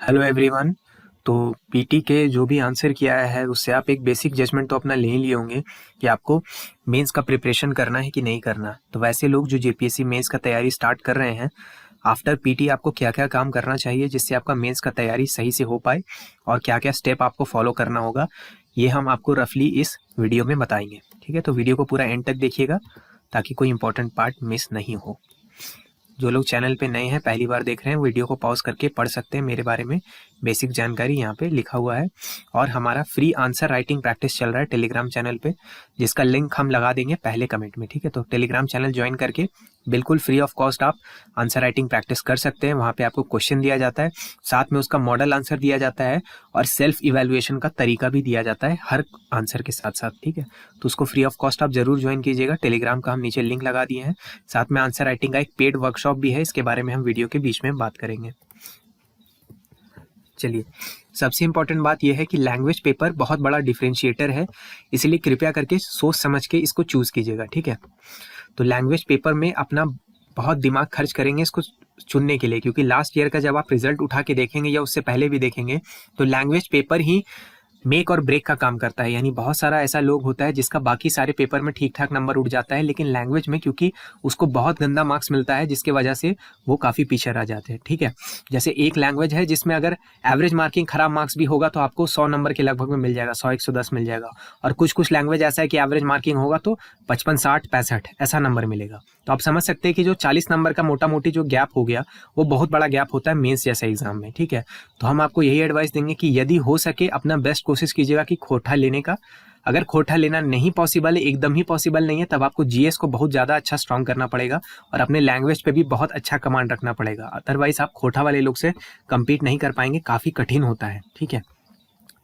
Hello everyone. तो PT के जो भी आंसर किया है उससे आप एक बेसिक जजमेंट तो अपना ले ही लिए होंगे कि आपको मेंस का प्रिपरेशन करना है कि नहीं करना। तो वैसे लोग जो जेपीएससी मेंस का तैयारी स्टार्ट कर रहे हैं, आफ्टर पीटी आपको क्या क्या काम करना चाहिए जिससे आपका मेंस का तैयारी सही से हो पाए और क्या क्या स्टेप आपको फॉलो करना होगा, ये हम आपको रफली इस वीडियो में बताएंगे। ठीक है, तो वीडियो को पूरा एंड तक देखिएगा ताकि कोई इंपॉर्टेंट पार्ट मिस नहीं हो। जो लोग चैनल पे नए हैं, पहली बार देख रहे हैं, वीडियो को पॉज करके पढ़ सकते हैं। मेरे बारे में बेसिक जानकारी यहाँ पे लिखा हुआ है और हमारा फ्री आंसर राइटिंग प्रैक्टिस चल रहा है टेलीग्राम चैनल पे, जिसका लिंक हम लगा देंगे पहले कमेंट में। ठीक है, तो टेलीग्राम चैनल ज्वाइन करके बिल्कुल फ्री ऑफ कॉस्ट आप आंसर राइटिंग प्रैक्टिस कर सकते हैं। वहाँ पे आपको क्वेश्चन दिया जाता है, साथ में उसका मॉडल आंसर दिया जाता है और सेल्फ इवेल्युएशन का तरीका भी दिया जाता है हर आंसर के साथ साथ। ठीक है, तो उसको फ्री ऑफ कॉस्ट आप जरूर ज्वाइन कीजिएगा। टेलीग्राम का हम नीचे लिंक लगा दिए हैं, साथ में आंसर राइटिंग का एक पेड वर्कशॉप भी है, इसके बारे में हम वीडियो के बीच में बात करेंगे। चलिए, सबसे इंपॉर्टेंट बात यह है कि लैंग्वेज पेपर बहुत बड़ा डिफरेंशिएटर है, इसलिए कृपया करके सोच समझ के इसको चूज कीजिएगा। ठीक है, तो लैंग्वेज पेपर में अपना बहुत दिमाग खर्च करेंगे इसको चुनने के लिए, क्योंकि लास्ट ईयर का जब आप रिजल्ट उठा के देखेंगे या उससे पहले भी देखेंगे तो लैंग्वेज पेपर ही मेक और ब्रेक का काम करता है। यानी बहुत सारा ऐसा लोग होता है जिसका बाकी सारे पेपर में ठीक ठाक नंबर उठ जाता है, लेकिन लैंग्वेज में क्योंकि उसको बहुत गंदा मार्क्स मिलता है जिसके वजह से वो काफ़ी पीछे रह जाते हैं। ठीक है, जैसे एक लैंग्वेज है जिसमें अगर एवरेज मार्किंग खराब मार्क्स भी होगा तो आपको 100 नंबर के लगभग में मिल जाएगा, 100-110 मिल जाएगा। और कुछ कुछ लैंग्वेज ऐसा है कि एवरेज मार्किंग होगा तो 55, 60, 65 ऐसा नंबर मिलेगा। तो आप समझ सकते हैं कि जो 40 नंबर का मोटा मोटी जो गैप हो गया वो बहुत बड़ा गैप होता है मेंस जैसा एग्जाम में। ठीक है, तो हम आपको यही एडवाइस देंगे कि यदि हो सके अपना बेस्ट कोशिश कीजिएगा कि खोटा लेने का। अगर खोटा लेना नहीं पॉसिबल है, एकदम ही पॉसिबल नहीं है, तब आपको जीएस को बहुत ज़्यादा अच्छा स्ट्रांग करना पड़ेगा और अपने लैंग्वेज पे भी बहुत अच्छा कमांड रखना पड़ेगा। अदरवाइज आप खोटा वाले लोग से compete नहीं कर पाएंगे, काफ़ी कठिन होता है। ठीक है,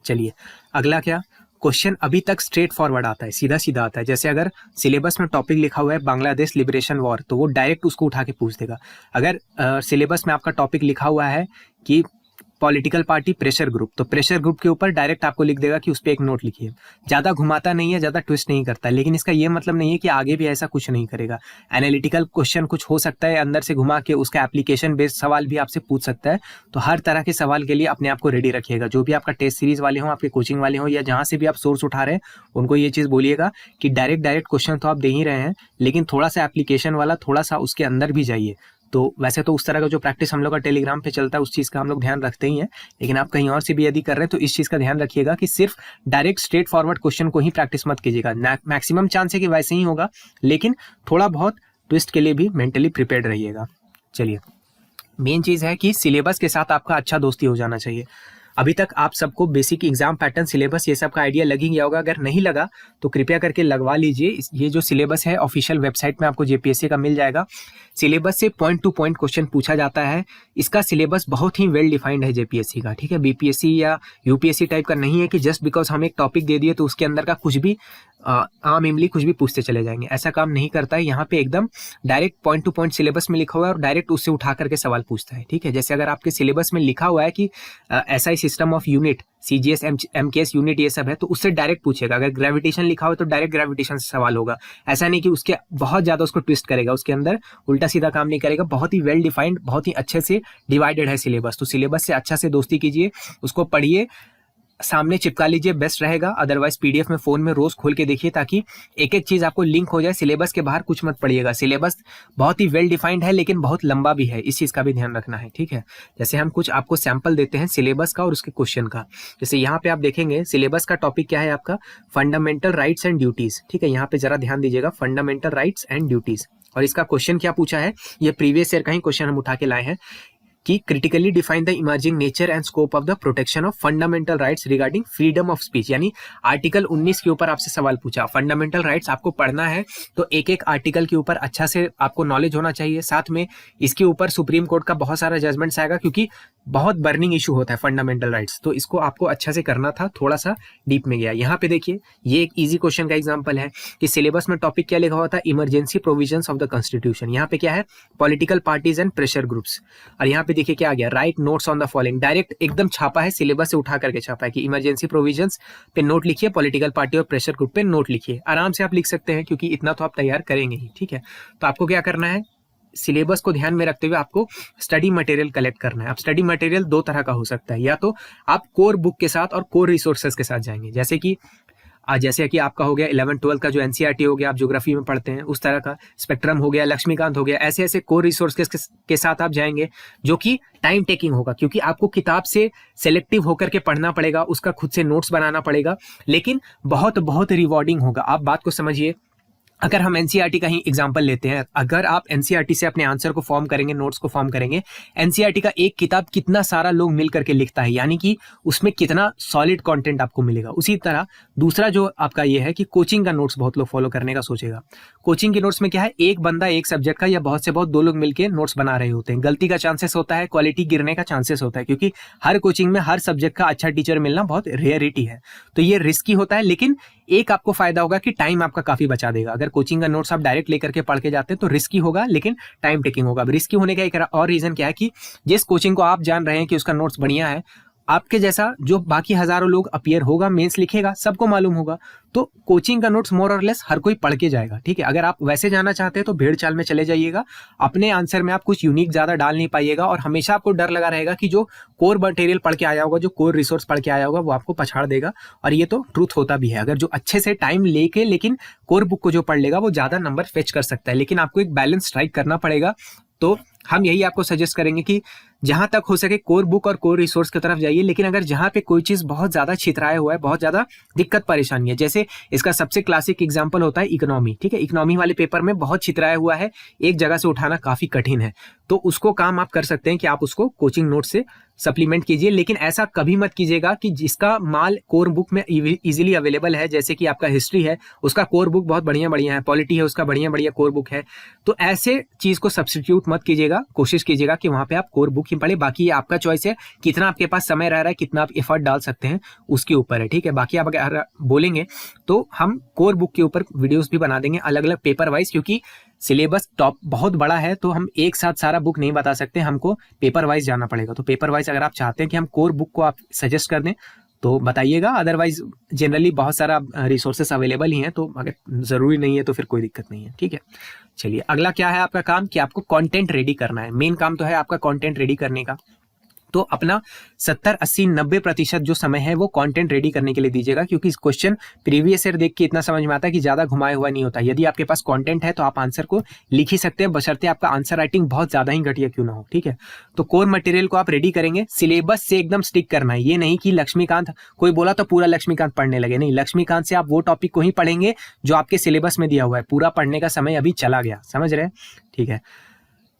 चलिए अगला क्या क्वेश्चन अभी तक स्ट्रेट फॉरवर्ड आता है, सीधा सीधा आता है। जैसे अगर सिलेबस में टॉपिक लिखा हुआ है बांग्लादेश लिबरेशन वॉर, तो वो डायरेक्ट उसको उठा के पूछ देगा। अगर सिलेबस में आपका टॉपिक लिखा हुआ है कि पॉलिटिकल पार्टी प्रेशर ग्रुप, तो प्रेशर ग्रुप के ऊपर डायरेक्ट आपको लिख देगा कि उस पर एक नोट लिखिए। ज़्यादा घुमाता नहीं है, ज़्यादा ट्विस्ट नहीं करता, लेकिन इसका ये मतलब नहीं है कि आगे भी ऐसा कुछ नहीं करेगा। एनालिटिकल क्वेश्चन कुछ हो सकता है अंदर से घुमा के, उसका एप्लीकेशन बेस्ड सवाल भी आपसे पूछ सकता है। तो हर तरह के सवाल के लिए अपने आप को रेडी रखिएगा। जो भी आपका टेस्ट सीरीज वाले हों, आपके कोचिंग वाले हों, या जहाँ से भी आप सोर्स उठा रहे हैं, उनको ये चीज़ बोलिएगा कि डायरेक्ट क्वेश्चन तो आप दे ही रहे हैं, लेकिन थोड़ा सा एप्लीकेशन वाला, थोड़ा सा उसके अंदर भी जाइए। तो वैसे तो उस तरह का जो प्रैक्टिस हम लोग का टेलीग्राम पे चलता है उस चीज़ का हम लोग ध्यान रखते ही हैं, लेकिन आप कहीं और से भी यदि कर रहे हैं तो इस चीज़ का ध्यान रखिएगा कि सिर्फ डायरेक्ट स्ट्रेट फॉरवर्ड क्वेश्चन को ही प्रैक्टिस मत कीजिएगा। मैक्सिमम चांस है कि वैसे ही होगा, लेकिन थोड़ा बहुत ट्विस्ट के लिए भी मेंटली प्रिपेयर्ड रहिएगा। चलिए, मेन चीज़ है कि सिलेबस के साथ आपका अच्छा दोस्ती हो जाना चाहिए। अभी तक आप सबको बेसिक एग्जाम पैटर्न, सिलेबस, ये सब का आइडिया लग ही गया होगा। अगर नहीं लगा तो कृपया करके लगवा लीजिए। ये जो सिलेबस है ऑफिशियल वेबसाइट में आपको जेपीएससी का मिल जाएगा। सिलेबस से पॉइंट टू पॉइंट क्वेश्चन पूछा जाता है। इसका सिलेबस बहुत ही वेल डिफाइंड है जेपीएससी का। ठीक है, बीपीएससी या यूपीएससी टाइप का नहीं है कि जस्ट बिकॉज हम एक टॉपिक दे दिए तो उसके अंदर का कुछ भी आम इमली कुछ भी पूछते चले जाएंगे, ऐसा काम नहीं करता है। यहाँ पे एकदम direct point two point syllabus में लिखा हुआ है और डायरेक्ट उससे उठा करके सवाल पूछता है। ठीक है, जैसे अगर आपके सिलेबस में लिखा हुआ है कि SI system of unit, CGS, MKS unit, ये सब है, तो उससे डायरेक्ट पूछेगा। अगर ग्रेविटेशन लिखा हो तो डायरेक्ट ग्रेविटेशन से सवाल होगा। ऐसा नहीं कि उसके बहुत ज्यादा उसको ट्विस्ट करेगा, उसके अंदर उल्टा सीधा काम नहीं करेगा। बहुत ही वेल डिफाइंड, बहुत ही अच्छे से डिवाइडेड है सिलेबस। तो सिलेबस से अच्छा से दोस्ती कीजिए, उसको पढ़िए, सामने चिपका लीजिए, बेस्ट रहेगा। अदरवाइज पीडीएफ में फोन में रोज खोल के देखिए ताकि एक एक चीज आपको लिंक हो जाए। सिलेबस के बाहर कुछ मत पढ़िएगा। सिलेबस बहुत ही वेल डिफाइंड है लेकिन बहुत लंबा भी है, इस चीज का भी ध्यान रखना है। ठीक है, जैसे हम कुछ आपको सैंपल देते हैं सिलेबस का और उसके क्वेश्चन का। जैसे यहाँ पे आप देखेंगे सिलेबस का टॉपिक क्या है आपका, फंडामेंटल राइट्स एंड ड्यूटीज। ठीक है, यहाँ पे जरा ध्यान दीजिएगा, फंडामेंटल राइट्स एंड ड्यूटीज। और इसका क्वेश्चन क्या पूछा है, ये प्रीवियस ईयर का ही क्वेश्चन हम उठा के लाए हैं कि critically define the emerging nature and scope of the protection of fundamental rights regarding freedom of speech. यानी आर्टिकल 19 के ऊपर आपसे सवाल पूछा। फंडामेंटल राइट्स आपको पढ़ना है तो एक एक आर्टिकल के ऊपर अच्छा से आपको नॉलेज होना चाहिए। साथ में इसके ऊपर सुप्रीम कोर्ट का बहुत सारा जजमेंट्स आएगा, क्योंकि बहुत बर्निंग इशू होता है फंडामेंटल राइट्स, तो इसको आपको अच्छा से करना था। थोड़ा सा डीप में गया। यहाँ पे देखिए, ये एक इजी क्वेश्चन का एग्जांपल है कि सिलेबस में टॉपिक क्या लिखा हुआ था, emergency provisions of the constitution. यहाँ पे क्या है, political parties and pressure groups. और यहाँ पे देखिए क्या आ गया, right notes on the following. Direct एकदम छापा है, सिलेबस से उठा करके छापा है कि इमरजेंसी प्रोविजंस पे नोट लिखिए, पॉलिटिकल पार्टी और प्रेशर ग्रुप पे नोट लिखिए। आराम से आप लिख सकते हैं क्योंकि इतना तो आप तैयार करेंगे ही। ठीक है, तो आपको क्या करना है, सिलेबस को ध्यान में रखते हुए आपको स्टडी मटेरियल कलेक्ट करना है। अब स्टडी मटेरियल दो तरह का हो सकता है, या तो आप कोर बुक के साथ और कोर रिसोर्सेज के साथ जाएंगे, जैसे कि आपका हो गया 11-12 का जो एनसीईआरटी हो गया, आप ज्योग्राफी में पढ़ते हैं उस तरह का, स्पेक्ट्रम हो गया, लक्ष्मीकांत हो गया, ऐसे ऐसे कोर रिसोर्स के साथ आप जाएंगे, जो कि टाइम टेकिंग होगा, क्योंकि आपको किताब से सेलेक्टिव होकर के पढ़ना पड़ेगा, उसका खुद से नोट्स बनाना पड़ेगा, लेकिन बहुत बहुत रिवॉर्डिंग होगा। आप बात को समझिए, अगर हम एनसीईआरटी का ही एग्जांपल लेते हैं, अगर आप एनसीईआरटी से अपने आंसर को फॉर्म करेंगे, नोट्स को फॉर्म करेंगे, एनसीईआरटी का एक किताब कितना सारा लोग मिल करके लिखता है, यानी कि उसमें कितना सॉलिड कंटेंट आपको मिलेगा। उसी तरह दूसरा जो आपका ये है कि कोचिंग का नोट्स बहुत लोग फॉलो करने का सोचेगा। कोचिंग के नोट्स में क्या है, एक बंदा एक सब्जेक्ट का या बहुत से बहुत दो लोग मिलकर नोट्स बना रहे होते हैं, गलती का चांसेस होता है, क्वालिटी गिरने का चांसेस होता है, क्योंकि हर कोचिंग में हर सब्जेक्ट का अच्छा टीचर मिलना बहुत रेयरिटी है, तो ये रिस्की होता है। लेकिन एक आपको फायदा होगा कि टाइम आपका काफी बचा देगा। अगर कोचिंग का नोट्स आप डायरेक्ट लेकर के पढ़ के जाते हैं तो रिस्की होगा, लेकिन टाइम टेकिंग होगा। रिस्की होने का एक और रीजन क्या है कि जिस कोचिंग को आप जान रहे हैं कि उसका नोट्स बढ़िया है, आपके जैसा जो बाकी हजारों लोग अपीयर होगा, मेंस लिखेगा, सबको मालूम होगा, तो कोचिंग का नोट्स मोर और लेस हर कोई पढ़ के जाएगा। ठीक है, अगर आप वैसे जाना चाहते हैं तो भेड़ चाल में चले जाइएगा, अपने आंसर में आप कुछ यूनिक ज्यादा डाल नहीं पाइएगा, और हमेशा आपको डर लगा रहेगा कि जो कोर मटेरियल पढ़ के आया होगा, जो कोर रिसोर्स पढ़ के आया होगा, वो आपको पछाड़ देगा। और ये तो ट्रूथ होता भी है, अगर जो अच्छे से टाइम लेके लेकिन कोर बुक को जो पढ़ लेगा वो ज्यादा नंबर फेच कर सकता है, लेकिन आपको एक बैलेंस स्ट्राइक करना पड़ेगा। तो हम यही आपको सजेस्ट करेंगे कि जहां तक हो सके कोर बुक और कोर रिसोर्स की तरफ जाइए, लेकिन अगर जहां पे कोई चीज बहुत ज्यादा छितराया हुआ है, बहुत ज्यादा दिक्कत परेशानी है, जैसे इसका सबसे क्लासिक एग्जांपल होता है इकोनॉमी। ठीक है, इकोनॉमी वाले पेपर में बहुत छितराया हुआ है, एक जगह से उठाना काफी कठिन है, तो उसको काम आप कर सकते हैं कि आप उसको कोचिंग नोट से सप्लीमेंट कीजिए। लेकिन ऐसा कभी मत कीजिएगा कि जिसका माल कोर बुक में इजीली अवेलेबल है, जैसे कि आपका हिस्ट्री है उसका कोर बुक बहुत बढ़िया बढ़िया है, पॉलिटी है उसका बढ़िया बढ़िया कोर बुक है, तो ऐसे चीज को सब्स्टिट्यूट मत कीजिएगा। कोशिश कीजिएगा कि वहां पे आप कोर बुक ही पढ़े। बाकी ये आपका चॉइस है, कितना आपके पास समय रह रहा है, कितना आप एफर्ट डाल सकते हैं उसके ऊपर है। ठीक है, बाकी आप अगर बोलेंगे तो हम कोर बुक के ऊपर वीडियोस भी बना देंगे अलग अलग पेपर वाइज, क्योंकि सिलेबस टॉप बहुत बड़ा है, तो हम एक साथ सारा बुक नहीं बता सकते, हमको पेपर वाइज जाना पड़ेगा। तो पेपर वाइज अगर आप चाहते हैं कि हम कोर बुक को आप सजेस्ट कर दें तो बताइएगा, अदरवाइज जनरली बहुत सारा रिसोर्सेस अवेलेबल ही हैं, तो अगर जरूरी नहीं है तो फिर कोई दिक्कत नहीं है। ठीक है, चलिए अगला क्या है आपका काम कि आपको कंटेंट रेडी करना है। मेन काम तो है आपका कंटेंट रेडी करने का, तो अपना 70-80-90% जो समय है वो कंटेंट रेडी करने के लिए दीजिएगा, क्योंकि इस क्वेश्चन प्रीवियस ईयर देख के इतना समझ में आता है कि ज्यादा घुमाया हुआ नहीं होता। यदि आपके पास कंटेंट है तो आप आंसर को लिख ही सकते हैं, बशर्ते आपका आंसर राइटिंग बहुत ज्यादा ही घटिया क्यों ना हो। ठीक है, तो कोर मटेरियल को आप रेडी करेंगे, सिलेबस से एकदम स्टिक करना है। ये नहीं कि लक्ष्मीकांत कोई बोला तो पूरा लक्ष्मीकांत पढ़ने लगे, नहीं, लक्ष्मीकांत से आप वो टॉपिक को ही पढ़ेंगे जो आपके सिलेबस में दिया हुआ है। पूरा पढ़ने का समय अभी चला गया, समझ रहे हैं। ठीक है,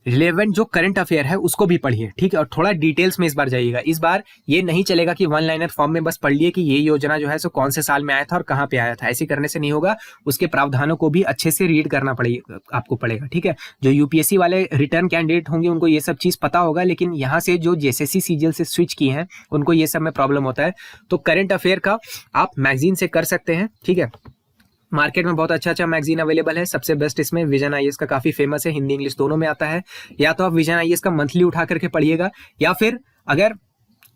रिलेवेंट जो करंट अफेयर है उसको भी पढ़िए। ठीक है, और थोड़ा डिटेल्स में इस बार जाइएगा। इस बार ये नहीं चलेगा कि वन लाइनर फॉर्म में बस पढ़ लिए कि ये योजना जो है सो कौन से साल में आया था और कहाँ पे आया था, ऐसे करने से नहीं होगा। उसके प्रावधानों को भी अच्छे से रीड करना पड़ेगा, आपको पड़ेगा। ठीक है, जो यूपीएससी वाले रिटर्न कैंडिडेट होंगे उनको ये सब चीज पता होगा, लेकिन यहाँ से जो जेएसएससी सीजीएल से स्विच किए हैं उनको ये सब में प्रॉब्लम होता है। तो करंट अफेयर का आप मैगजीन से कर सकते हैं। ठीक है, मार्केट में बहुत अच्छा अच्छा मैगजीन अवेलेबल है, सबसे बेस्ट इसमें विजन आईएएस का काफी फेमस है, हिंदी इंग्लिश दोनों में आता है। या तो आप विजन आईएएस का मंथली उठा करके पढ़िएगा, या फिर अगर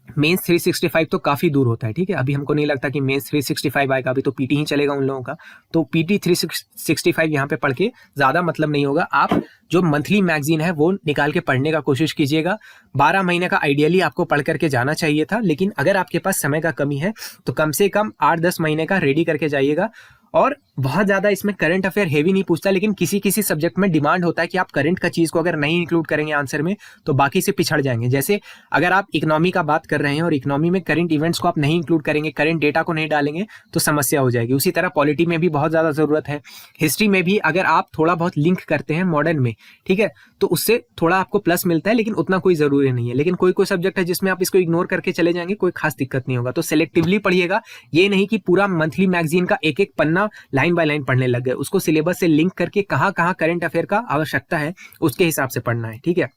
मेंस 365 तो काफी दूर होता है। ठीक है, अभी हमको नहीं लगता कि मेंस 365 आएगा, अभी तो पीटी ही चलेगा उन लोगों का, तो पीटी 365 यहाँ पे पढ़ के ज्यादा मतलब नहीं होगा। आप जो मंथली मैगजीन है वो निकाल के पढ़ने का कोशिश कीजिएगा। 12 महीने का आइडियली आपको पढ़ करके जाना चाहिए था, लेकिन अगर आपके पास समय का कमी है तो कम से कम 8-10 महीने का रेडी करके जाइएगा। और बहुत ज्यादा इसमें करंट अफेयर हेवी नहीं पूछता, लेकिन किसी किसी सब्जेक्ट में डिमांड होता है कि आप करंट का चीज को अगर नहीं इंक्लूड करेंगे आंसर में तो बाकी से पिछड़ जाएंगे। जैसे अगर आप इकोनॉमी का बात कर रहे हैं और इकोनॉमी में करंट इवेंट्स को आप नहीं इंक्लूड करेंगे, करंट डेटा को नहीं डालेंगे तो समस्या हो जाएगी। उसी तरह पॉलिटी में भी बहुत ज्यादा जरूरत है, हिस्ट्री में भी अगर आप थोड़ा बहुत लिंक करते हैं मॉडर्न में, ठीक है, तो उससे थोड़ा आपको प्लस मिलता है, लेकिन उतना कोई जरूरी नहीं है। लेकिन कोई कोई सब्जेक्ट है जिसमें आप इसको इग्नोर करके चले जाएंगे, कोई खास दिक्कत नहीं होगा। तो सिलेक्टिवली पढ़िएगा, ये नहीं कि पूरा मंथली मैगजीन का एक एक पन्ना लाइन बाय लाइन पढ़ने लग गए, उसको सिलेबस से लिंक करके कहां कहां करंट अफेयर का आवश्यकता है उसके हिसाब से पढ़ना है। ठीक है,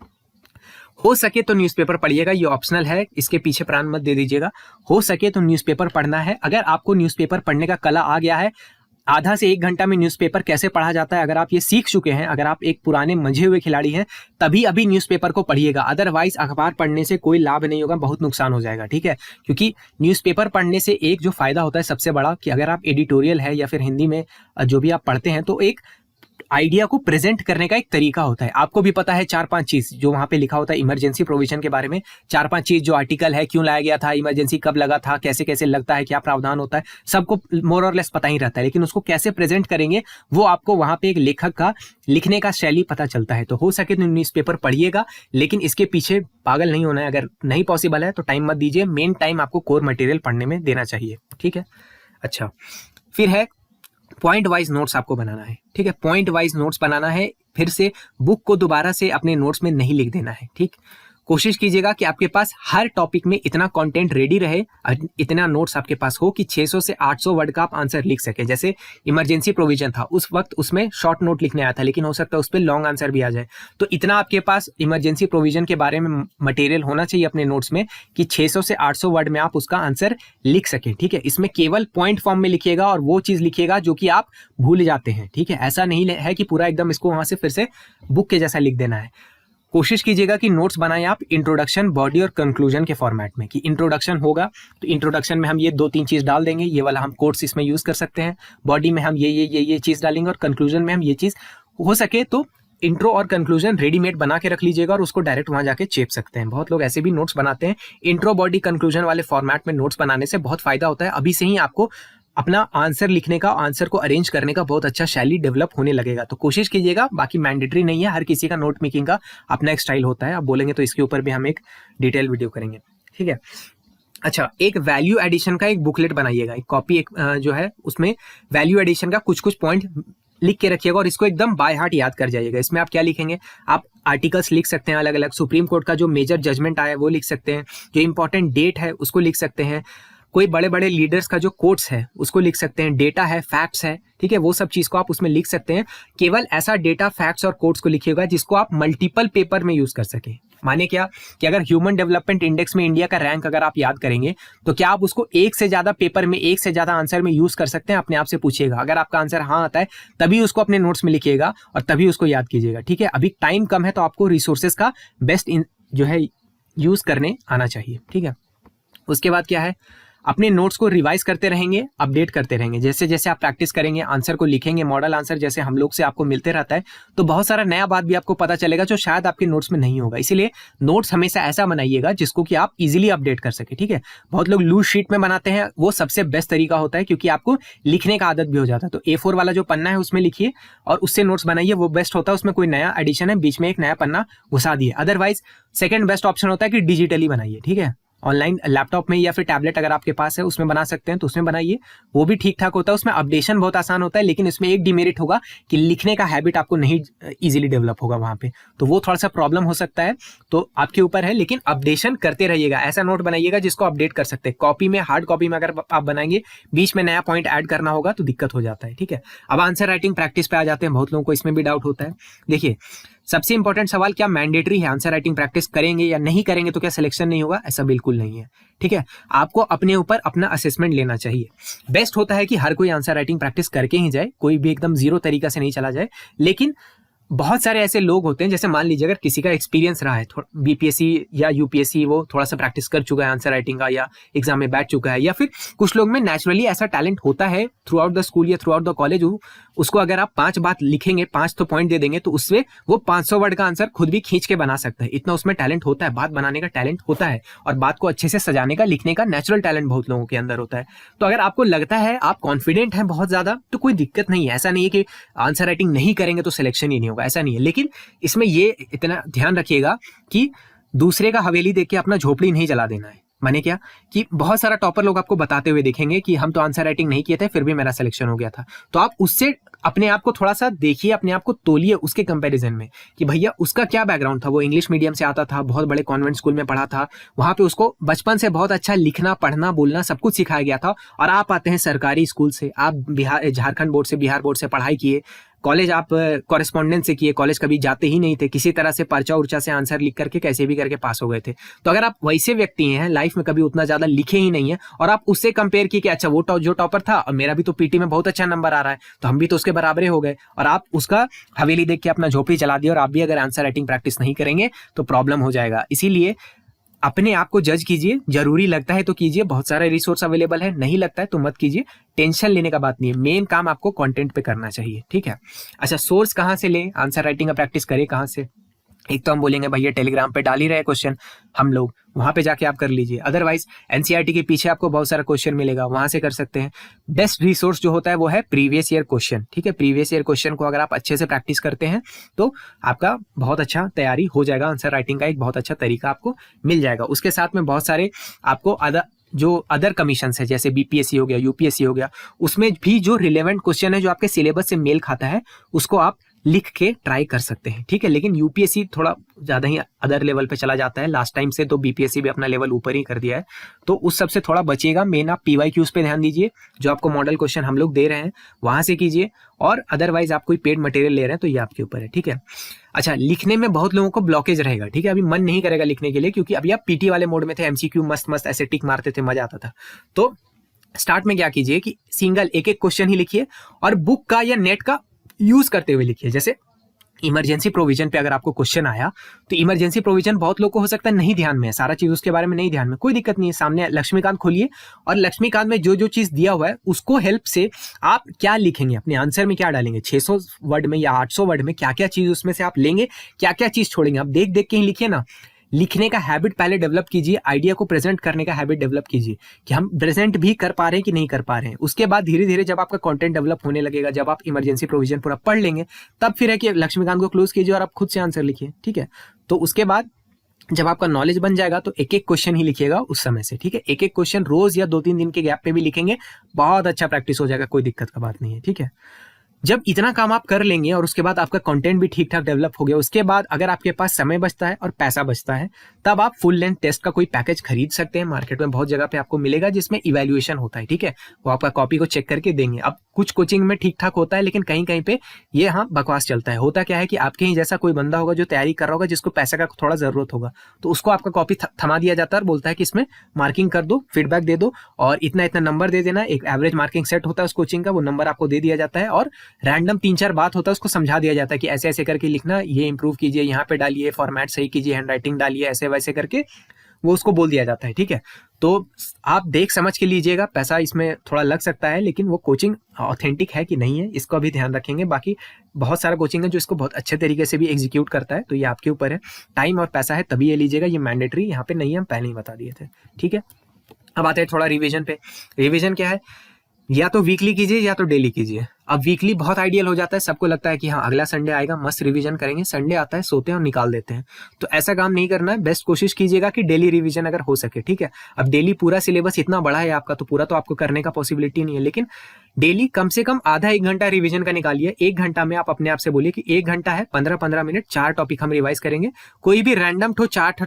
हो सके तो न्यूज़पेपर पढ़िएगा, ये ऑप्शनल है, इसके पीछे प्राण मत दे दीजिएगा। हो सके तो न्यूज़पेपर पढ़ना है। अगर आपको न्यूज़पेपर पढ़ने का कला आ गया है, आधा से 1 घंटा में न्यूज़पेपर कैसे पढ़ा जाता है अगर आप ये सीख चुके हैं, अगर आप एक पुराने मंझे हुए खिलाड़ी हैं, तभी अभी न्यूज़पेपर को पढ़िएगा। अदरवाइज अखबार पढ़ने से कोई लाभ नहीं होगा, बहुत नुकसान हो जाएगा। ठीक है, क्योंकि न्यूज़पेपर पढ़ने से एक जो फायदा होता है सबसे बड़ा, कि अगर आप एडिटोरियल है या फिर हिंदी में जो भी आप पढ़ते हैं तो एक आइडिया को प्रेजेंट करने का एक तरीका होता है। आपको भी पता है 4-5 चीज जो वहां पे लिखा होता है इमरजेंसी प्रोविजन के बारे में, 4-5 चीज जो आर्टिकल है, क्यों लाया गया था, इमरजेंसी कब लगा था, कैसे कैसे लगता है, क्या प्रावधान होता है, सबको मोर और लेस पता ही रहता है, लेकिन उसको कैसे प्रेजेंट करेंगे वो आपको वहां पे एक लेखक का लिखने का शैली पता चलता है। तो हो सके तो न्यूज़पेपर पढ़िएगा, लेकिन इसके पीछे पागल नहीं होना है। अगर नहीं पॉसिबल है तो टाइम मत दीजिए, मेन टाइम आपको कोर मटेरियल पढ़ने में देना चाहिए, ठीक है। अच्छा, फिर है पॉइंट वाइज नोट्स आपको बनाना है, ठीक है। पॉइंट वाइज नोट्स बनाना है, फिर से बुक को दोबारा से अपने नोट्स में नहीं लिख देना है, ठीक। कोशिश कीजिएगा कि आपके पास हर टॉपिक में इतना कंटेंट रेडी रहे, इतना नोट्स आपके पास हो कि 600 से 800 वर्ड का आप आंसर लिख सके। जैसे इमरजेंसी प्रोविजन था, उस वक्त उसमें शॉर्ट नोट लिखने आया था, लेकिन हो सकता है उस पर लॉन्ग आंसर भी आ जाए। तो इतना आपके पास इमरजेंसी प्रोविजन के बारे में मटेरियल होना चाहिए अपने नोट्स में कि 600 से 800 वर्ड में आप उसका आंसर लिख सकें, ठीक है। इसमें केवल पॉइंट फॉर्म में लिखिएगा और वो चीज लिखिएगा जो कि आप भूल जाते हैं, ठीक है। ऐसा नहीं है कि पूरा एकदम इसको वहां से फिर से बुक के जैसा लिख देना है। कोशिश कीजिएगा कि नोट्स बनाएं आप इंट्रोडक्शन, बॉडी और कंक्लूजन के फॉर्मेट में। कि इंट्रोडक्शन होगा तो इंट्रोडक्शन में हम ये 2-3 चीज डाल देंगे, ये वाला हम कोट्स इसमें यूज कर सकते हैं। बॉडी में हम ये चीज डालेंगे और कंक्लूजन में हम ये चीज, हो सके तो इंट्रो और कंक्लूजन रेडीमेड बना के रख लीजिएगा और उसको डायरेक्ट वहां जाके चेप सकते हैं। बहुत लोग ऐसे भी नोट्स बनाते हैं। इंट्रो, बॉडी, कंक्लूजन वाले फॉर्मेट में नोट्स बनाने से बहुत फायदा होता है। अभी से ही आपको अपना आंसर लिखने का, आंसर को अरेंज करने का बहुत अच्छा शैली डेवलप होने लगेगा। तो कोशिश कीजिएगा, बाकी मैंडेटरी नहीं है, हर किसी का नोट मेकिंग का अपना एक स्टाइल होता है। आप बोलेंगे तो इसके ऊपर भी हम एक डिटेल वीडियो करेंगे, ठीक है। अच्छा, एक वैल्यू एडिशन का एक बुकलेट बनाइएगा, एक कॉपी, एक जो है उसमें वैल्यू एडिशन का कुछ कुछ पॉइंट लिख के रखिएगा और इसको एकदम बाय हार्ट याद कर जाइएगा। इसमें आप क्या लिखेंगे, आप आर्टिकल्स लिख सकते हैं अलग अलग, सुप्रीम कोर्ट का जो मेजर जजमेंट आया है वो लिख सकते हैं, जो इंपॉर्टेंट डेट है उसको लिख सकते हैं, कोई बड़े बड़े लीडर्स का जो कोट्स है उसको लिख सकते हैं, डेटा है, फैक्ट्स है, ठीक है, वो सब चीज को आप उसमें लिख सकते हैं। केवल ऐसा डेटा, फैक्ट्स और कोट्स को लिखिएगा जिसको आप मल्टीपल पेपर में यूज कर सके। माने क्या कि अगर ह्यूमन डेवलपमेंट इंडेक्स में इंडिया का रैंक अगर आप याद करेंगे तो क्या आप उसको एक से ज्यादा पेपर में, एक से ज्यादा आंसर में यूज कर सकते हैं? अपने आप से पूछिएगा। अगर आपका आंसर हाँ आता है तभी उसको अपने नोट्स में लिखिएगा और तभी उसको याद कीजिएगा, ठीक है। अभी टाइम कम है तो आपको रिसोर्सेज का बेस्ट जो है यूज करने आना चाहिए, ठीक है। उसके बाद क्या है, अपने नोट्स को रिवाइज करते रहेंगे, अपडेट करते रहेंगे। जैसे जैसे आप प्रैक्टिस करेंगे, आंसर को लिखेंगे, मॉडल आंसर जैसे हम लोग से आपको मिलते रहता है तो बहुत सारा नया बात भी आपको पता चलेगा जो शायद आपके नोट्स में नहीं होगा। इसीलिए नोट्स हमेशा ऐसा बनाइएगा जिसको कि आप इजीली अपडेट कर सके, ठीक है। बहुत लोग लूज शीट में बनाते हैं, वो सबसे बेस्ट तरीका होता है क्योंकि आपको लिखने का आदत भी हो जाता है। तो A4 वाला जो पन्ना है उसमें लिखिए और उससे नोट्स बनाइए, वो बेस्ट होता है। उसमें कोई नया एडिशन है, बीच में एक नया पन्ना घुसा दिए। अदरवाइज सेकंड बेस्ट ऑप्शन होता है कि डिजिटली बनाइए, ठीक है। ऑनलाइन लैपटॉप में या फिर टैबलेट अगर आपके पास है उसमें बना सकते हैं तो उसमें बनाइए, वो भी ठीक ठाक होता है। उसमें अपडेशन बहुत आसान होता है, लेकिन इसमें एक डिमेरिट होगा कि लिखने का हैबिट आपको नहीं इजीली डेवलप होगा वहां पे, तो वो थोड़ा सा प्रॉब्लम हो सकता है। तो आपके ऊपर है, लेकिन अपडेशन करते रहिएगा। ऐसा नोट बनाइएगा जिसको अपडेट कर सकते हैं। कॉपी में, हार्ड कॉपी में अगर आप बनाएंगे, बीच में नया पॉइंट ऐड करना होगा तो दिक्कत हो जाता है, ठीक है। अब आंसर राइटिंग प्रैक्टिस पे आ जाते हैं। बहुत लोगों को इसमें भी डाउट होता है। देखिए, सबसे इंपॉर्टेंट सवाल, क्या मैंडेटरी है आंसर राइटिंग प्रैक्टिस करेंगे या नहीं करेंगे तो क्या सिलेक्शन नहीं होगा? ऐसा बिल्कुल नहीं है, ठीक है। आपको अपने ऊपर अपना असेसमेंट लेना चाहिए। बेस्ट होता है कि हर कोई आंसर राइटिंग प्रैक्टिस करके ही जाए, कोई भी एकदम जीरो तरीका से नहीं चला जाए। लेकिन बहुत सारे ऐसे लोग होते हैं, जैसे मान लीजिए अगर किसी का एक्सपीरियंस रहा है, बीपीएससी या यूपीएससी, वो थोड़ा सा प्रैक्टिस कर चुका है आंसर राइटिंग का या एग्जाम में बैठ चुका है, या फिर कुछ लोग में नेचुरली ऐसा टैलेंट होता है थ्रू आउट द स्कूल या थ्रू आउट द कॉलेज, उसको अगर आप 5 बात लिखेंगे, 5 तो पॉइंट दे देंगे तो उससे वो 500 वर्ड का आंसर खुद भी खींच के बना सकता है। इतना उसमें टैलेंट होता है, बात बनाने का टैलेंट होता है और बात को अच्छे से सजाने का, लिखने का नेचुरल टैलेंट बहुत लोगों के अंदर होता है। तो अगर आपको लगता है, आप कॉन्फिडेंट हैं बहुत ज्यादा, तो कोई दिक्कत नहीं है। ऐसा नहीं है कि आंसर राइटिंग नहीं करेंगे तो सिलेक्शन ही नहीं होगा, ऐसा नहीं है। लेकिन इसमें ये इतना ध्यान रखिएगा कि दूसरे का हवेली देख के अपना झोपड़ी नहीं जला देना है। माने क्या कि बहुत सारा टॉपर लोग आपको बताते हुए देखेंगे कि हम तो आंसर राइटिंग नहीं किए थे फिर भी मेरा सिलेक्शन हो गया था। तो आप उससे अपने आप को थोड़ा सा देखिए, अपने आप को तोलिए उसके कंपैरिजन में कि भैया उसका क्या बैकग्राउंड था। वो इंग्लिश मीडियम से आता था, बहुत बड़े कॉन्वेंट स्कूल में पढ़ा था, वहां पे उसको बचपन से बहुत अच्छा लिखना, पढ़ना, बोलना सब कुछ सिखाया गया था। और आप आते हैं सरकारी स्कूल से, आप झारखंड बोर्ड से, बिहार बोर्ड से पढ़ाई किए, कॉलेज आप कॉरेस्पॉन्डेंस से किए, कॉलेज कभी जाते ही नहीं थे, किसी तरह से पर्चा उर्चा से आंसर लिख करके कैसे भी करके पास हो गए थे। तो अगर आप वैसे व्यक्ति हैं, लाइफ में कभी उतना ज्यादा लिखे ही नहीं है, और आप उससे कंपेयर किए कि अच्छा वो जो टॉपर था और मेरा भी तो पीटी में बहुत अच्छा नंबर आ रहा है तो हम भी तो उसके बराबरे हो गए, और आप उसका हवेली देख के अपना झोपड़ी चला दिया, और आप भी अगर आंसर राइटिंग प्रैक्टिस नहीं करेंगे तो प्रॉब्लम हो जाएगा। इसीलिए अपने आप को जज कीजिए, जरूरी लगता है तो कीजिए, बहुत सारे रिसोर्स अवेलेबल है, नहीं लगता है तो मत कीजिए, टेंशन लेने का बात नहीं है, मेन काम आपको कंटेंट पे करना चाहिए, ठीक है। अच्छा, सोर्स कहाँ से लें, आंसर राइटिंग का प्रैक्टिस करें कहाँ से? एक तो हम बोलेंगे भैया टेलीग्राम पे डाल ही रहे क्वेश्चन हम लोग, वहां पे जाके आप कर लीजिए। अदरवाइज एनसीईआरटी के पीछे आपको बहुत सारा क्वेश्चन मिलेगा, वहां से कर सकते हैं। बेस्ट रिसोर्स जो होता है वो है प्रीवियस ईयर क्वेश्चन, ठीक है। प्रीवियस ईयर क्वेश्चन को अगर आप अच्छे से प्रैक्टिस करते हैं तो आपका बहुत अच्छा तैयारी हो जाएगा, आंसर राइटिंग का एक बहुत अच्छा तरीका आपको मिल जाएगा। उसके साथ में बहुत सारे आपको अदर कमीशन है, जैसे बीपीएससी हो गया, यूपीएससी हो गया, उसमें भी जो रिलेवेंट क्वेश्चन है जो आपके सिलेबस से मेल खाता है उसको आप लिख के ट्राई कर सकते हैं, ठीक है। लेकिन यूपीएससी थोड़ा ज्यादा ही अदर लेवल पे चला जाता है लास्ट टाइम से, तो बीपीएससी भी अपना लेवल ऊपर ही कर दिया है, तो उस सब से थोड़ा बचिएगा। मेन आप पीवाईक्यूज पे ध्यान दीजिए, जो आपको मॉडल क्वेश्चन हम लोग दे रहे हैं वहां से कीजिए, और अदरवाइज आप कोई पेड मटेरियल ले रहे हैं तो ये आपके ऊपर है, ठीक है। अच्छा, लिखने में बहुत लोगों को ब्लॉकेज रहेगा, ठीक है, अभी मन नहीं करेगा लिखने के लिए, क्योंकि अभी आप पीटी वाले मोड में थे, एमसीक्यू मस्त मस्त ऐसे टिक मारते थे, मजा आता था। तो स्टार्ट में क्या कीजिए कि सिंगल एक एक क्वेश्चन ही लिखिए, और बुक का या नेट का यूज करते हुए लिखिए। जैसे इमरजेंसी प्रोविजन पे अगर आपको क्वेश्चन आया, तो इमरजेंसी प्रोविजन बहुत लोग को हो सकता है नहीं ध्यान में है, सारा चीज उसके बारे में नहीं ध्यान में, कोई दिक्कत नहीं है। सामने लक्ष्मीकांत खोलिए, और लक्ष्मीकांत में जो जो चीज दिया हुआ है उसको हेल्प से आप क्या लिखेंगे, अपने आंसर में क्या डालेंगे, 600 वर्ड में या 800 वर्ड में क्या क्या चीज उसमें से आप लेंगे, क्या क्या चीज छोड़ेंगे, आप देख देख के ही लिखिए ना। लिखने का हैबिट पहले डेवलप कीजिए, आइडिया को प्रेजेंट करने का हैबिट डेवलप कीजिए कि हम प्रेजेंट भी कर पा रहे हैं कि नहीं कर पा रहे हैं। उसके बाद धीरे धीरे जब आपका कंटेंट डेवलप होने लगेगा, जब आप इमरजेंसी प्रोविजन पूरा पढ़ लेंगे, तब फिर है कि लक्ष्मीकांत को क्लोज कीजिए और आप खुद से आंसर लिखिए, ठीक है। तो उसके बाद जब आपका नॉलेज बन जाएगा तो एक एक क्वेश्चन ही लिखिएगा उस समय से, ठीक है। एक एक क्वेश्चन रोज या 2-3 दिन के गैप पे भी लिखेंगे, बहुत अच्छा प्रैक्टिस हो जाएगा, कोई दिक्कत का बात नहीं है, ठीक है। जब इतना काम आप कर लेंगे और उसके बाद आपका कंटेंट भी ठीक ठाक डेवलप हो गया, उसके बाद अगर आपके पास समय बचता है और पैसा बचता है, तब आप फुल लेंथ टेस्ट का कोई पैकेज खरीद सकते हैं। मार्केट में बहुत जगह पे आपको मिलेगा जिसमें इवैल्यूएशन होता है, ठीक है, वो आपका कॉपी को चेक करके देंगे। अब कुछ कोचिंग में ठीक ठाक होता है, लेकिन कहीं कहीं पे ये हाँ बकवास चलता है। होता क्या है कि आपके ही जैसा कोई बंदा होगा जो तैयारी कर रहा होगा, जिसको पैसे का थोड़ा जरूरत होगा, तो उसको आपका कॉपी थमा दिया जाता है और बोलता है कि इसमें मार्किंग कर दो, फीडबैक दे दो, और इतना इतना नंबर दे देना। एक एवरेज मार्किंग सेट होता है उस कोचिंग का, वो नंबर आपको दे दिया जाता है, और रैंडम 3-4 बात होता है उसको समझा दिया जाता है कि ऐसे ऐसे करके लिखना, ये इंप्रूव कीजिए, यहाँ पे डालिए, फॉर्मेट सही कीजिए, हैंडराइटिंग डालिए, ऐसे वैसे करके वो उसको बोल दिया जाता है, ठीक है। तो आप देख समझ के लीजिएगा, पैसा इसमें थोड़ा लग सकता है, लेकिन वो कोचिंग ऑथेंटिक है कि नहीं है इसको भी ध्यान रखेंगे। बाकी बहुत सारा कोचिंग है जो इसको बहुत अच्छे तरीके से भी एग्जीक्यूट करता है, तो ये आपके ऊपर है। टाइम और पैसा है तभी ये लीजिएगा, ये मैंडेटरी यहाँ पे नहीं है, हम पहले ही बता दिए थे, ठीक है। अब आते हैं थोड़ा रिविजन पे। रिविजन क्या है, या तो वीकली कीजिए या तो डेली कीजिए। अब वीकली बहुत आइडियल हो जाता है, सबको लगता है कि हाँ अगला संडे आएगा मस्त रिवीजन करेंगे, संडे आता है सोते हैं और निकाल देते हैं, तो ऐसा काम नहीं करना है। बेस्ट कोशिश कीजिएगा कि डेली रिवीजन अगर हो सके, ठीक है। अब डेली पूरा सिलेबस इतना बड़ा है आपका, तो पूरा तो आपको करने का पॉसिबिलिटी नहीं है, लेकिन डेली कम से कम आधा 1 घंटा रिवीजन का निकालिए। 1 घंटा में आप अपने आप से बोलिए कि 1 घंटा है, 15-15 मिनट 4 टॉपिक हम रिवाइज करेंगे। कोई भी रैंडम 4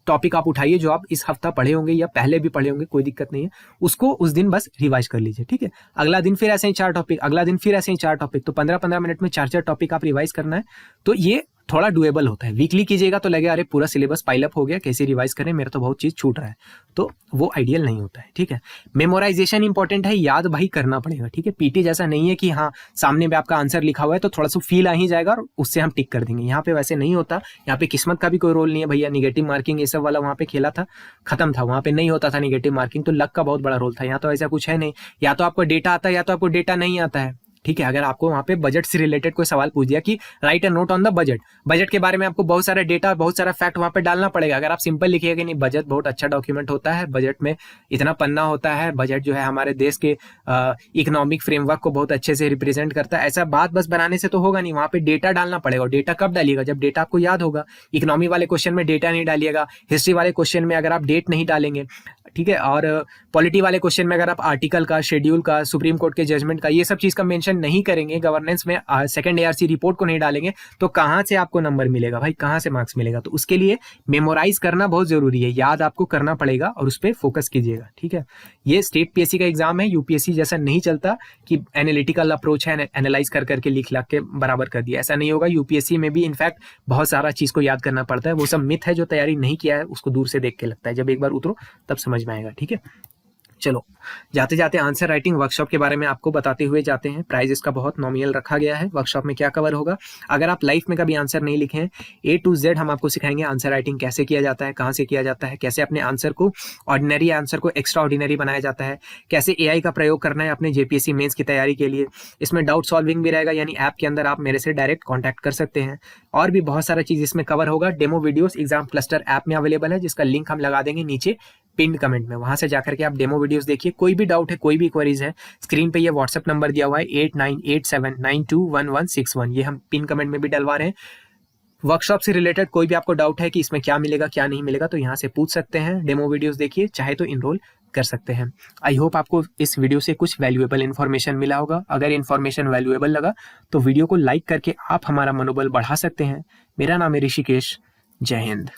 टॉपिक आप उठाइए जो आप इस हफ्ता पढ़े होंगे या पहले भी पढ़े होंगे, कोई दिक्कत नहीं है, उसको उस दिन बस रिवाइज कर लीजिए, ठीक है। अगला दिन फिर ऐसे ही 4 टॉपिक, अगला दिन फिर ऐसे ही 4 टॉपिक, तो 15-15 मिनट में 4-4 टॉपिक आप रिवाइज करना है, तो ये थोड़ा डुएबल होता है। वीकली कीजिएगा तो लगे अरे पूरा सिलेबस पाइलअप हो गया, कैसे रिवाइज करें, मेरा तो बहुत चीज छूट रहा है, तो वो आइडियल नहीं होता है, ठीक है। मेमोराइजेशन इंपॉर्टेंट है, याद भाई करना पड़ेगा, ठीक है। पीटी जैसा नहीं है कि हाँ सामने में आपका आंसर लिखा हुआ है तो थोड़ा सा फील आ ही जाएगा और उससे हम टिक कर देंगे। यहाँ पे वैसे नहीं होता, यहाँ पे किस्मत का भी कोई रोल नहीं है भैया। निगेटिव मार्किंग ये सब वाला वहाँ पे खेला था, खत्म था, वहाँ पे नहीं होता था निगेटिव मार्किंग, तो लक का बहुत बड़ा रोल था। यहाँ तो ऐसा कुछ है नहीं, या तो आपको डेटा आता है या तो आपको डेटा नहीं आता है, ठीक है। अगर आपको वहां पे बजट से रिलेटेड कोई सवाल पूछ दिया कि right a note on the budget, budget के बारे में आपको बहुत सारा डेटा, बहुत सारा फैक्ट वहां पे डालना पड़ेगा। अगर आप सिंपल लिखिएगा कि नहीं बजट बहुत अच्छा डॉक्यूमेंट होता है, बजट में इतना पन्ना होता है, बजट जो है हमारे देश के इकोनॉमिक फ्रेमवर्क को बहुत अच्छे से रिप्रेजेंट करता है, ऐसा बात बस बनाने से तो होगा नहीं, वहां पे डेटा डालना पड़ेगा। डेटा कब डालिएगा, जब डेटा आपको याद होगा। इकोनॉमी वाले क्वेश्चन में डेटा नहीं डालिएगा, हिस्ट्री वाले क्वेश्चन में अगर आप डेट नहीं डालेंगे, ठीक है, और पॉलिटी वाले क्वेश्चन में अगर आप आर्टिकल का, शेड्यूल का, सुप्रीम कोर्ट के जजमेंट का, ये सब चीज का मेंशन नहीं करेंगे, गवर्नेंस में सेकंड एआरसी रिपोर्ट को नहीं डालेंगे, तो कहां से आपको नंबर मिलेगा भाई, कहां से मार्क्स मिलेगा। तो उसके लिए मेमोराइज करना बहुत जरूरी है, याद आपको करना पड़ेगा और उस पर फोकस कीजिएगा, ठीक है। ये स्टेट पीएससी का एग्जाम है, यूपीएससी जैसा नहीं चलता कि एनालिटिकल अप्रोच है, एनालाइज कर करके लिख लाख के बराबर कर दिया, ऐसा नहीं होगा। यूपीएससी में भी इनफैक्ट बहुत सारा चीज को याद करना पड़ता है, वो सब मिथ है, जो तैयारी नहीं किया है उसको दूर से देख के लगता है, जब एक बार उतरो तब समझ में आएगा, ठीक है। चलो जाते जाते आंसर राइटिंग वर्कशॉप के बारे में आपको बताते हुए जाते हैं। प्राइस इसका बहुत नॉमिनल रखा गया है। वर्कशॉप में क्या कवर होगा, अगर आप लाइफ में कभी आंसर नहीं लिखे हैं, A to Z हम आपको सिखाएंगे आंसर राइटिंग कैसे किया जाता है, कहाँ से किया जाता है, कैसे अपने आंसर को, ऑर्डिनरी आंसर को एक्स्ट्रा ऑर्डिनरी बनाया जाता है, कैसे AI का प्रयोग करना है अपने JPSC मेंस की तैयारी के लिए। इसमें डाउट सॉल्विंग भी रहेगा, यानी ऐप के अंदर आप मेरे से डायरेक्ट कॉन्टैक्ट कर सकते हैं। और भी बहुत सारा चीज़ इसमें कवर होगा। Demo videos exam cluster app में अवेलेबल है, जिसका लिंक हम लगा देंगे नीचे पिन कमेंट में। वहां से जाकर के आप डेमो वीडियोस देखिए। कोई भी डाउट है, कोई भी क्वेरीज है, स्क्रीन पे ये व्हाट्सएप नंबर दिया हुआ है 8987921161, ये हम पिन कमेंट में भी डलवा रहे हैं। वर्कशॉप से रिलेटेड कोई भी आपको डाउट है कि इसमें क्या मिलेगा क्या नहीं मिलेगा, तो यहाँ से पूछ सकते हैं। डेमो वीडियोस देखिए, चाहे तो इनरोल कर सकते हैं। आई होप आपको इस वीडियो से कुछ वैल्यूएबल इन्फॉर्मेशन मिला होगा। अगर इन्फॉर्मेशन वैल्यूएबल लगा तो वीडियो को लाइक करके आप हमारा मनोबल बढ़ा सकते हैं। मेरा नाम है ऋषिकेश। जय हिंद।